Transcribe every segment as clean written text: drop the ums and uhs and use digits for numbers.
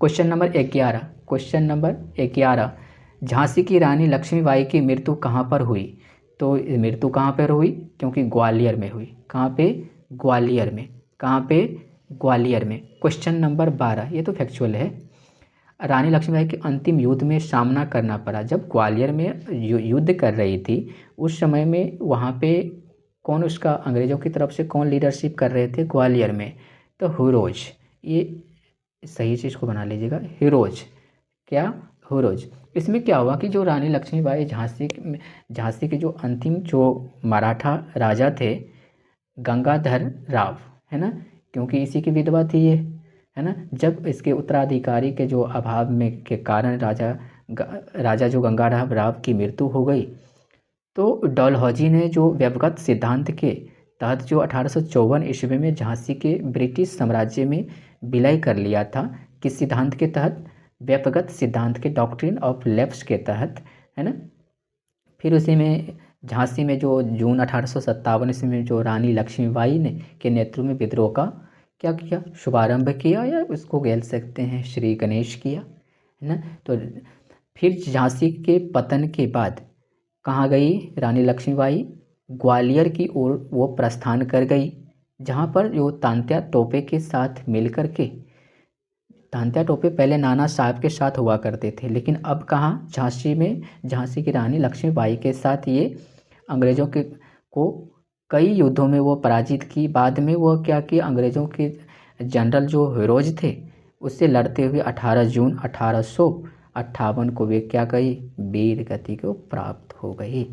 Question number 11 Jhansi की रानी लक्ष्मीबाई की मृत्यु कहाँ पर हुई? तो मृत्यु कहाँ पर हुई? क्योंकि ग्वालियर में हुई। कहाँ पे? ग्वालियर में। कहाँ पे? ग्वालियर में। क्वेश्चन नंबर 12, ये तो फैक्चुअल है। रानी लक्ष्मीबाई के अंतिम युद्ध में सामना करना पड़ा। जब ग्वालियर में युद्ध कर रही थी उस समय में वहाँ पे कौन उसका अंग्रेज़ों की तरफ से कौन लीडरशिप कर रहे थे ग्वालियर में? तो हुरोज। ये सही चीज़ को बना लीजिएगा, हिरोज। क्या? हुरोज। इसमें क्या हुआ कि जो रानी लक्ष्मीबाई झांसी के जो अंतिम जो मराठा राजा थे गंगाधर राव, है ना, क्योंकि इसी की विधवा थी ये, है ना। जब इसके उत्तराधिकारी के जो अभाव में के कारण राजा जो गंगाधर राव की मृत्यु हो गई, तो डलहौजी ने जो व्यवगत सिद्धांत के तहत जो 1854 ईस्वी में झांसी के ब्रिटिश साम्राज्य में विलय कर लिया था। किस सिद्धांत के तहत? व्यवगत सिद्धांत के, डॉक्ट्रिन ऑफ लेफ्ट के तहत, है ना। फिर उसी में झांसी में जो जून 1857 ईस्वी में जो रानी लक्ष्मीबाई ने के नेतृत्व में विद्रोह का क्या किया? शुभारंभ किया, या उसको कह सकते हैं श्री गणेश किया, है ना। तो फिर झांसी के पतन के बाद कहाँ गई रानी लक्ष्मीबाई? ग्वालियर की ओर वो प्रस्थान कर गई, जहाँ पर जो तांत्या टोपे के साथ मिलकर के, तांत्या टोपे पहले नाना साहब के साथ हुआ करते थे, लेकिन अब कहाँ? झांसी में झांसी की रानी लक्ष्मीबाई के साथ ये अंग्रेज़ों के को कई युद्धों में वो पराजित की। बाद में वो क्या किया? अंग्रेज़ों के जनरल जो हिरोज थे उससे लड़ते हुए 18 जून 1858 को वे क्या गई? वीर गति को प्राप्त हो गई,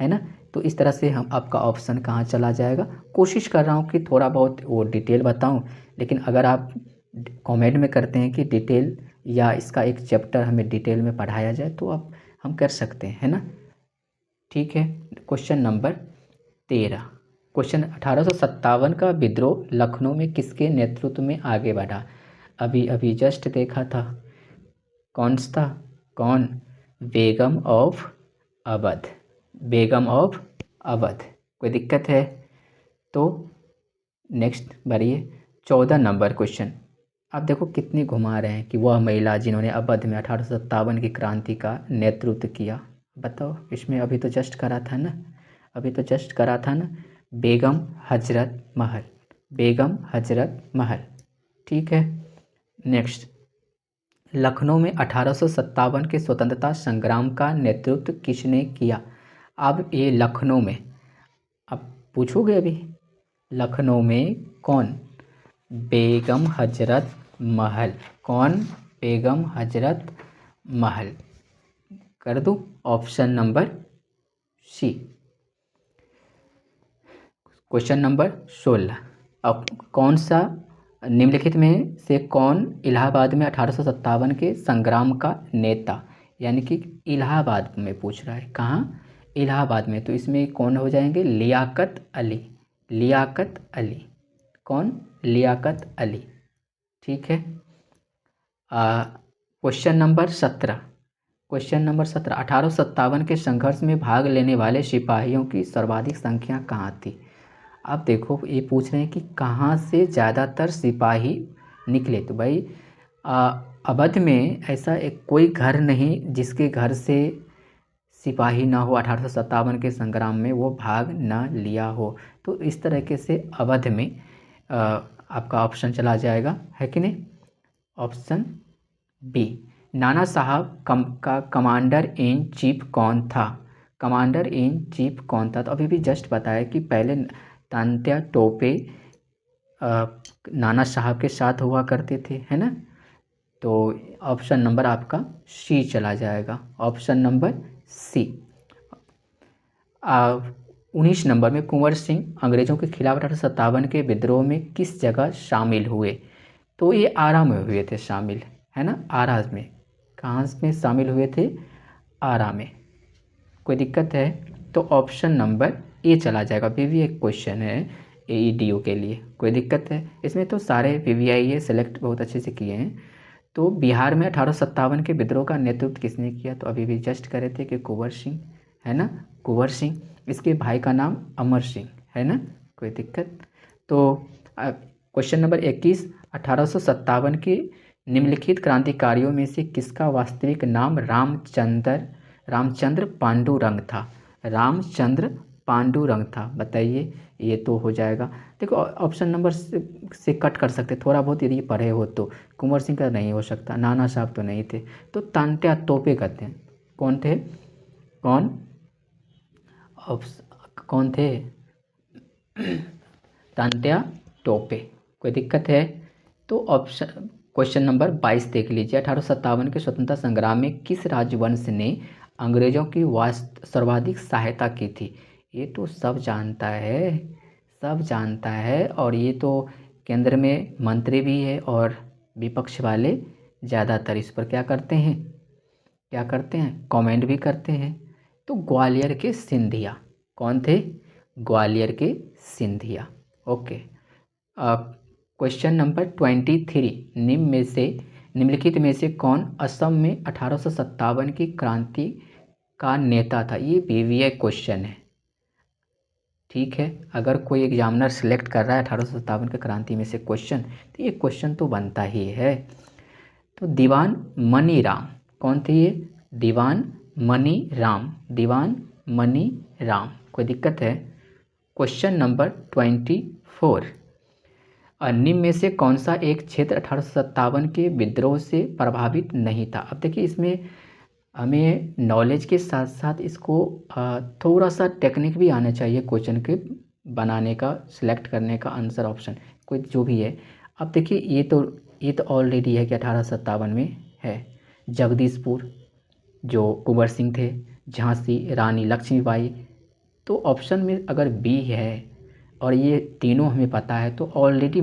है ना। तो इस तरह से हम आपका ऑप्शन कहाँ चला जाएगा। कोशिश कर रहा हूँ कि थोड़ा बहुत वो डिटेल बताऊँ, लेकिन अगर आप कमेंट में करते हैं कि डिटेल या इसका एक चैप्टर हमें डिटेल में पढ़ाया जाए तो आप हम कर सकते हैं, है ना। ठीक है। क्वेश्चन नंबर 13, क्वेश्चन 1857 का विद्रोह लखनऊ में किसके नेतृत्व में आगे बढ़ा? अभी अभी जस्ट देखा था। कौन सा? कौन? बेगम ऑफ अवध। बेगम ऑफ अवध। कोई दिक्कत है? तो नेक्स्ट बढ़िए 14 नंबर क्वेश्चन। आप देखो कितनी घुमा रहे हैं कि वह महिला जिन्होंने अवध में 1857 की क्रांति का नेतृत्व किया। बताओ, इसमें अभी तो जस्ट करा था ना, अभी तो जस्ट करा था ना, बेगम हजरत महल। बेगम हजरत महल। ठीक है। नेक्स्ट, लखनऊ में 1857 के स्वतंत्रता संग्राम का नेतृत्व किसने किया? अब ये लखनऊ में अब पूछोगे अभी लखनऊ में कौन? बेगम हजरत महल। कौन? बेगम हजरत महल। कर दूं option number C. Question number 16, अब कौन सा निम्नलिखित में से कौन इलाहाबाद में 1857 के संग्राम का नेता? यानी कि इलाहाबाद में पूछ रहा है, कहाँ? इलाहाबाद में। तो इसमें कौन हो जाएंगे? लियाकत अली। लियाकत अली। कौन? लियाकत अली। ठीक है। क्वेश्चन नंबर 17, क्वेश्चन नंबर 17, 1857 के संघर्ष में भाग लेने वाले सिपाहियों की सर्वाधिक संख्या कहाँ थी? आप देखो ये पूछ रहे हैं कि कहाँ से ज़्यादातर सिपाही निकले। तो भाई अवध में ऐसा एक कोई घर नहीं जिसके घर से सिपाही ना हो, 1857 के संग्राम में वो भाग ना लिया हो। तो इस तरीके से अवध में आपका ऑप्शन चला जाएगा, है कि नहीं? Option B. नाना साहब का कमांडर इन चीफ कौन था? कमांडर इन चीफ कौन था? तो अभी भी जस्ट बताया कि पहले तांत्या टोपे नाना साहब के साथ हुआ करते थे, है ना। तो ऑप्शन नंबर आपका सी चला जाएगा, ऑप्शन नंबर सी। 19 नंबर में कुंवर सिंह अंग्रेज़ों के खिलाफ 1857 के विद्रोह में किस जगह शामिल हुए? तो ये आरा में हुए थे शामिल, है ना। आरा में। कहाँ में शामिल हुए थे? आरा में। कोई दिक्कत है? तो ऑप्शन नंबर ए चला जाएगा। अभी भी एक क्वेश्चन है AEDU के लिए, कोई दिक्कत है? इसमें तो सारे PVIA सेलेक्ट बहुत अच्छे से किए हैं। तो बिहार में 1857 के विद्रोह का नेतृत्व किसने किया? तो अभी भी जस्ट करे थे कि कुंवर सिंह, है ना, कुंवर सिंह। इसके भाई का नाम अमर सिंह, है ना। कोई दिक्कत? तो क्वेश्चन नंबर 21, 1857 के निम्नलिखित क्रांतिकारियों में से किसका वास्तविक नाम रामचंद्र पांडुरंग था? रामचंद्र पांडुरंग था, बताइए। ये तो हो जाएगा। देखो ऑप्शन नंबर से कट कर सकते, थोड़ा बहुत यदि पढ़े हो तो। कुंवर सिंह का नहीं हो सकता, नाना साहब तो नहीं थे, तो तांत्या तोपे कहते हैं। कौन थे? कौन थे? तांत्या टोपे। कोई दिक्कत है? तो ऑप्शन क्वेश्चन नंबर 22 देख लीजिए। 1857 के स्वतंत्रता संग्राम में किस राजवंश ने अंग्रेजों की सर्वाधिक सहायता की थी? ये तो सब जानता है, सब जानता है, और ये तो केंद्र में मंत्री भी है और विपक्ष वाले ज़्यादातर इस पर क्या करते हैं, कमेंट भी करते हैं। तो ग्वालियर के सिंधिया। कौन थे? ग्वालियर के सिंधिया। ओके। Question number 23। निम्नलिखित में से कौन असम में 1857 की क्रांति का नेता था? ये बीवीए क्वेश्चन है, ठीक है। अगर कोई एग्जामिनर सेलेक्ट कर रहा है 1857 के क्रांति में से क्वेश्चन, तो ये क्वेश्चन तो बनता ही है। तो दीवान मनी राम। कौन थे ये? दीवान मनी राम। कोई दिक्कत है? Question number 24। निम्न में से कौन सा एक क्षेत्र 1857 के विद्रोह से प्रभावित नहीं था? अब देखिए, इसमें हमें नॉलेज के साथ साथ इसको थोड़ा सा टेक्निक भी आना चाहिए क्वेश्चन के बनाने का, सिलेक्ट करने का आंसर ऑप्शन कोई जो भी है। अब देखिए, ये तो ऑलरेडी है कि 1857 में है। जगदीशपुर जो कुंवर सिंह थे, झांसी रानी लक्ष्मीबाई। तो ऑप्शन में अगर बी है और ये तीनों हमें पता है, तो ऑलरेडी